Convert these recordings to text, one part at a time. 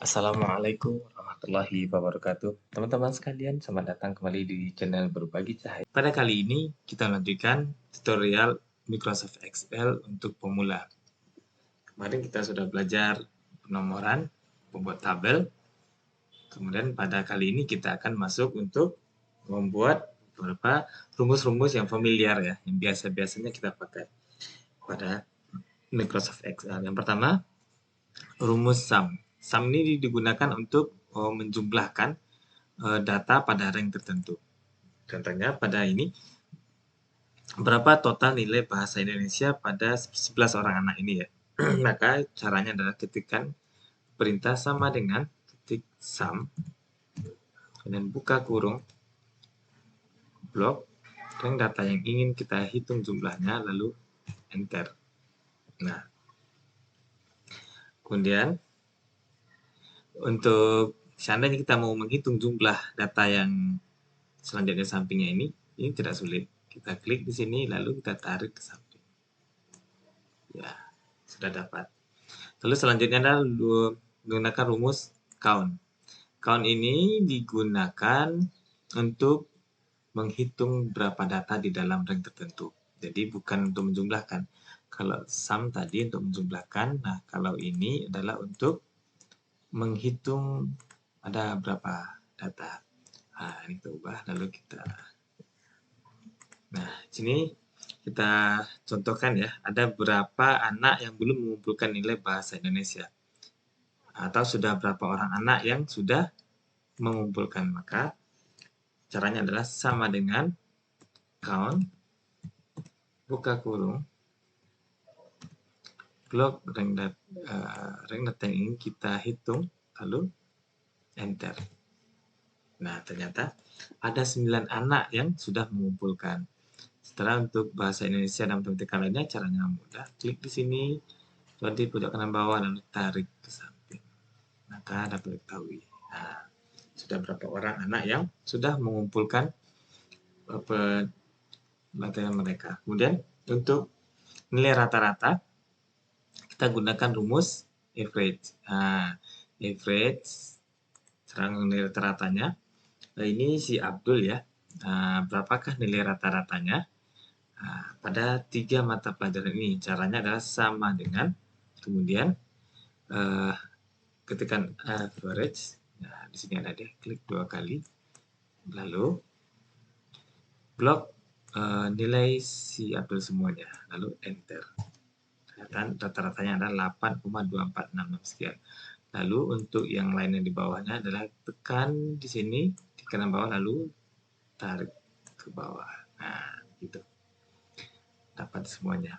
Assalamualaikum warahmatullahi wabarakatuh. Teman-teman sekalian, selamat datang kembali di channel Berbagi Cahaya. Pada kali ini, kita lanjutkan tutorial Microsoft Excel untuk pemula. Kemarin kita sudah belajar penomoran, membuat tabel. Kemudian pada kali ini kita akan masuk untuk membuat beberapa rumus-rumus yang familiar ya, yang biasa-biasanya kita pakai pada Microsoft Excel. Yang pertama, rumus sum. Sum ini digunakan untuk menjumlahkan data pada rank tertentu. Contohnya pada ini, berapa total nilai bahasa Indonesia pada 11 orang anak ini ya. Maka caranya adalah ketikkan perintah sama dengan ketik sum, dan buka kurung, blok, rank data yang ingin kita hitung jumlahnya, lalu enter. Nah, kemudian untuk seandainya kita mau menghitung jumlah data yang selanjutnya sampingnya ini tidak sulit. Kita klik di sini, lalu kita tarik ke samping. Ya, sudah dapat. Lalu selanjutnya adalah menggunakan rumus count. Count ini digunakan untuk menghitung berapa data di dalam rank tertentu. Jadi bukan untuk menjumlahkan. Kalau sum tadi untuk menjumlahkan, nah kalau ini adalah untuk menghitung ada berapa data. Nah, ini kita ubah, lalu kita... Nah, sini kita contohkan ya, ada berapa anak yang belum mengumpulkan nilai bahasa Indonesia. Atau sudah berapa orang anak yang sudah mengumpulkan. Maka caranya adalah sama dengan count, buka kurung, blok rank data yang ingin kita hitung, lalu enter. Nah, ternyata ada 9 anak yang sudah mengumpulkan. Setelah untuk bahasa Indonesia dan matematika lainnya, caranya mudah. Klik di sini, di pojok kanan bawah, lalu tarik ke samping. Maka dapat diketahui. Nah, sudah berapa orang anak yang sudah mengumpulkan materi mereka. Kemudian untuk nilai rata-rata, kita gunakan rumus average. Nah, average, serang nilai rata-ratanya. Nah, ini si Abdul ya. Nah, berapakah nilai rata-ratanya? Nah, pada 3 mata pelajaran ini, caranya adalah sama dengan, kemudian ketikkan average. Nah, di sini ada deh, klik 2 kali, lalu blok nilai si Abdul semuanya, lalu enter. Dan rata-ratanya adalah 8,2466 sekian. Lalu untuk yang lainnya di bawahnya adalah tekan di sini di kanan bawah, lalu tarik ke bawah. Nah, gitu. Dapat semuanya.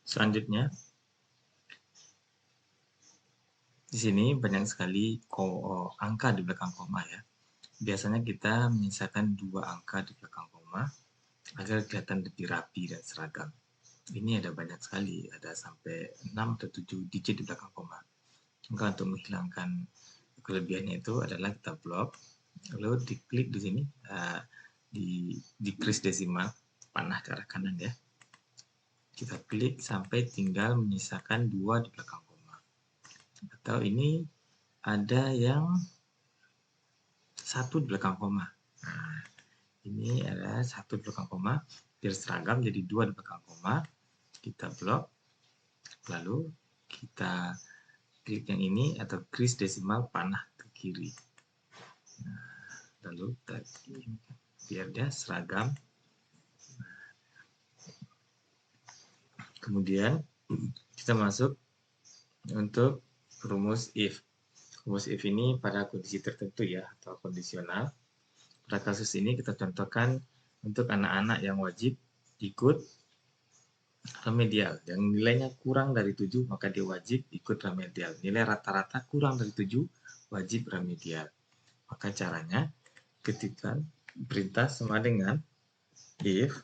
Selanjutnya, di sini banyak sekali angka di belakang koma ya. Biasanya kita menyisakan 2 angka di belakang koma agar kelihatan lebih rapi dan seragam. Ini ada banyak sekali, ada sampai 6 atau 7 digit di belakang koma. Maka untuk menghilangkan kelebihannya itu adalah kita blok, lalu diklik di sini, di kris desimal, panah ke arah kanan ya. Kita klik sampai tinggal menyisakan 2 di belakang koma. Atau ini ada yang 1 di belakang koma. Nah, ini ada 1 di belakang koma, biar seragam jadi 2 di belakang koma. Kita blok, lalu kita klik yang ini atau kris desimal panah ke kiri. Nah, lalu biar dia seragam. Kemudian kita masuk untuk rumus if. Rumus if ini pada kondisi tertentu ya, atau kondisional. Pada kasus ini kita contohkan untuk anak-anak yang wajib ikut remedial. Yang nilainya kurang dari 7, maka dia wajib ikut remedial. Nilai rata-rata kurang dari 7, wajib remedial. Maka caranya, ketikkan perintah sama dengan if,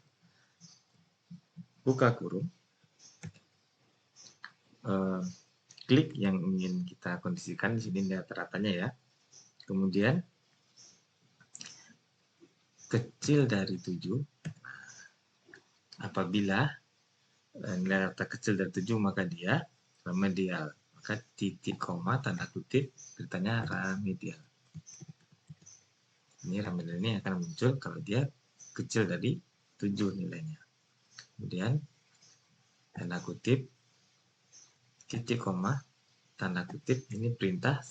buka kurung, klik yang ingin kita kondisikan, di sini nilai rata-ratanya ya. Kemudian, kecil dari 7, apabila nilai rata kecil dari 7, maka dia remedial. maka titik koma tanda kutip beritanya remedial. Ini remedial ini akan muncul kalau dia kecil dari 7 nilainya. Kemudian tanda kutip titik koma tanda kutip ini perintah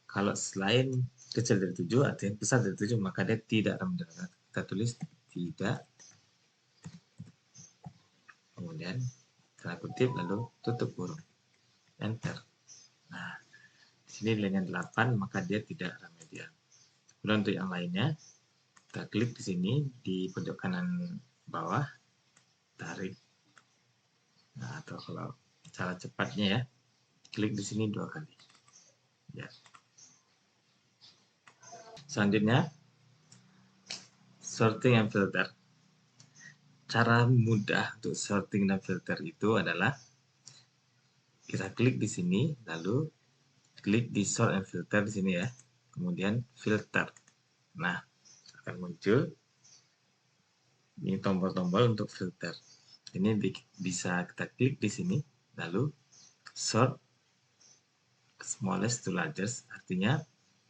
kalau selain kecil dari 7 artinya besar dari 7 maka dia tidak remedial. Kita tulis tidak, kemudian tanda kutip lalu tutup kurung, enter. Nah, di sini nilainya 8 maka dia tidak remedial. Kemudian untuk yang lainnya kita klik di sini di pojok kanan bawah, tarik. Nah, atau kalau cara cepatnya ya, klik di sini 2 kali. Ya. Selanjutnya sorting and filter. Cara mudah untuk sorting dan filter itu adalah kita klik di sini, lalu klik di sort and filter di sini ya, kemudian filter. Nah, akan muncul ini tombol-tombol untuk filter. Ini bisa kita klik di sini, lalu sort smallest to largest, artinya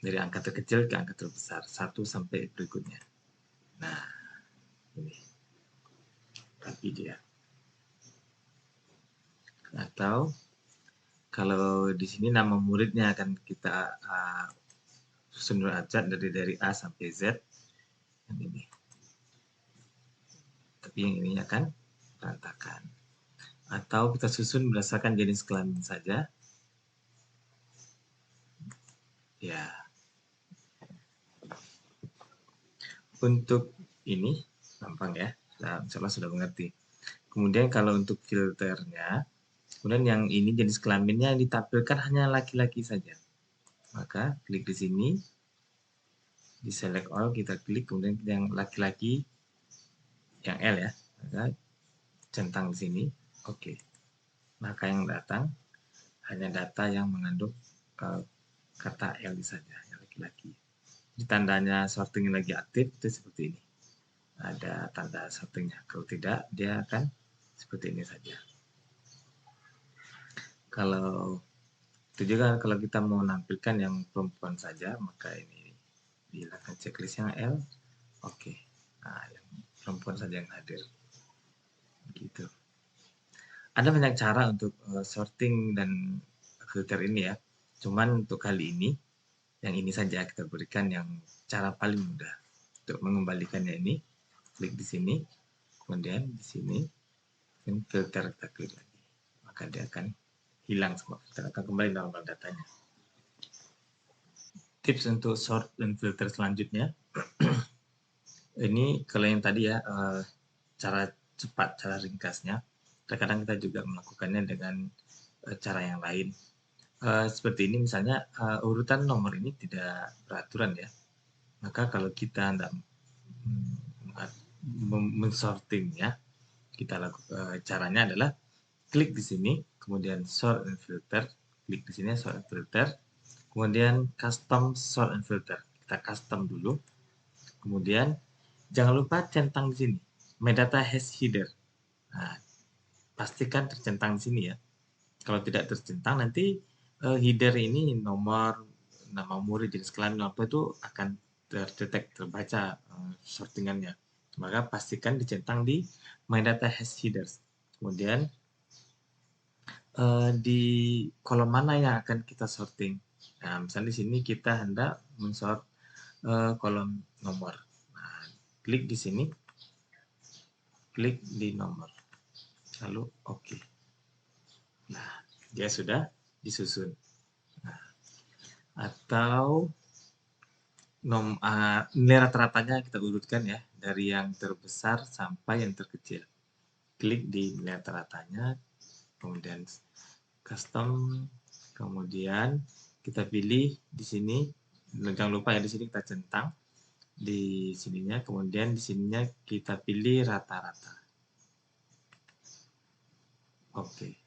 dari angka terkecil ke angka terbesar, 1 sampai berikutnya. Nah, ini tapi dia. Atau kalau di sini nama muridnya akan kita susun acak dari A sampai Z. Yang ini. Tapi yang ini akan berantakan. Atau kita susun berdasarkan jenis kelamin saja. Ya. Untuk ini gampang ya. Insya Allah sudah mengerti. Kemudian kalau untuk filternya, kemudian yang ini jenis kelaminnya yang ditampilkan hanya laki-laki saja. Maka klik di sini, di select all kita klik, kemudian yang laki-laki, yang L ya, maka centang di sini, oke. Maka yang datang hanya data yang mengandung kata L saja, yang laki-laki. Di tandanya sorting lagi aktif itu seperti ini. Ada tanda sortingnya. Kalau tidak, dia akan seperti ini saja. Kalau itu juga kalau kita mau menampilkan yang perempuan saja, maka ini hilangkan checklist yang L, oke. Nah, yang perempuan saja yang hadir. Gitu. Ada banyak cara untuk sorting dan filter ini ya. Cuman untuk kali ini, yang ini saja kita berikan yang cara paling mudah. Untuk mengembalikannya ini, klik di sini, kemudian di sini, dan filter kita klik lagi. Maka dia akan hilang semua filter, akan kembali normal datanya. Tips untuk sort dan filter selanjutnya, ini kalau yang tadi ya, cara cepat, cara ringkasnya, terkadang kita juga melakukannya dengan cara yang lain. Seperti ini misalnya urutan nomor ini tidak beraturan ya, maka kalau kita hendak mensortingnya, kita lakukan caranya adalah klik di sini, kemudian sort and filter, klik di sini sort and filter, kemudian custom sort and filter, kita custom dulu, kemudian jangan lupa centang di sini metadata hash header. Nah, pastikan tercentang di sini ya. Kalau tidak tercentang nanti header ini nomor, nama murid, jenis kelamin apa itu akan terdetek, terbaca sortingannya. Maka pastikan dicentang di metadata hash headers. Kemudian di kolom mana yang akan kita sorting. Nah, misalnya di sini kita hendak mensort kolom nomor. Nah, klik di sini, klik di nomor, lalu oke. Nah, dia sudah disusun. Nah, atau nilai rata-ratanya kita urutkan ya, dari yang terbesar sampai yang terkecil. Klik di nilai rata-ratanya, kemudian custom, kemudian kita pilih di sini, jangan lupa ya di sini kita centang di sininya, kemudian di sininya kita pilih rata-rata. Oke.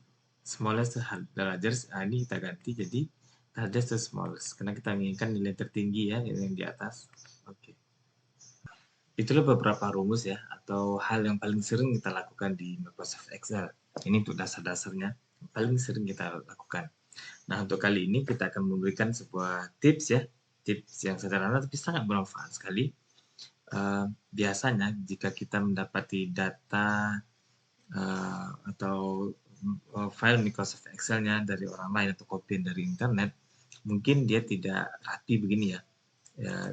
Smallest to largest, ini kita ganti jadi largest to smallest karena kita inginkan nilai tertinggi ya, yang di atas. Oke. Itulah beberapa rumus ya atau hal yang paling sering kita lakukan di Microsoft Excel. Ini untuk dasar-dasarnya paling sering kita lakukan. Nah, untuk kali ini kita akan memberikan sebuah tips ya, tips yang sederhana tapi sangat bermanfaat sekali. Biasanya jika kita mendapati data atau file Microsoft Excel-nya dari orang lain atau kopian dari internet, mungkin dia tidak rapi begini ya.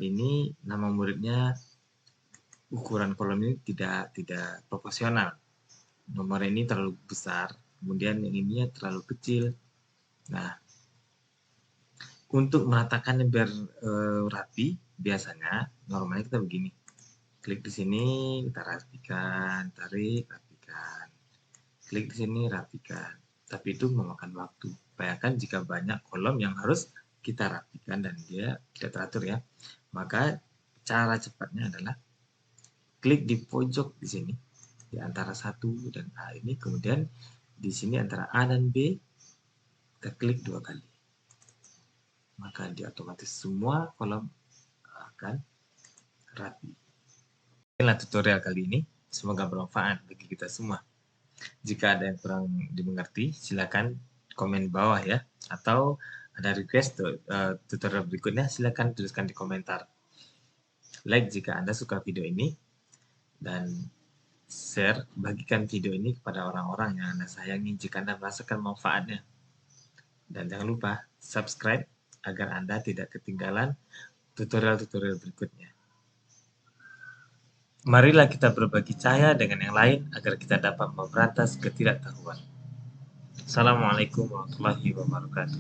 Ini nama muridnya, ukuran kolom ini tidak proporsional. Nomor ini terlalu besar, kemudian yang ini terlalu kecil. Nah, untuk meratakannya biar rapi, biasanya normalnya kita begini. Klik di sini, kita rapikan, tarik, rapikan. Klik di sini, rapikan. Tapi itu memakan waktu. Bayangkan jika banyak kolom yang harus kita rapikan dan dia tidak teratur ya. Maka cara cepatnya adalah klik di pojok di sini, di antara 1 dan A ini, kemudian di sini antara A dan B, kita klik 2 kali. Maka dia otomatis semua kolom akan rapi. Inilah tutorial kali ini, semoga bermanfaat bagi kita semua. Jika ada yang kurang dimengerti, silakan komen di bawah ya, atau ada request tutorial berikutnya, silakan tuliskan di komentar. Like jika Anda suka video ini, dan share, bagikan video ini kepada orang-orang yang Anda sayangi jika Anda merasakan manfaatnya. Dan jangan lupa subscribe agar Anda tidak ketinggalan tutorial-tutorial berikutnya. Marilah kita berbagi cahaya dengan yang lain agar kita dapat memberantas ketidaktahuan. Assalamualaikum warahmatullahi wabarakatuh.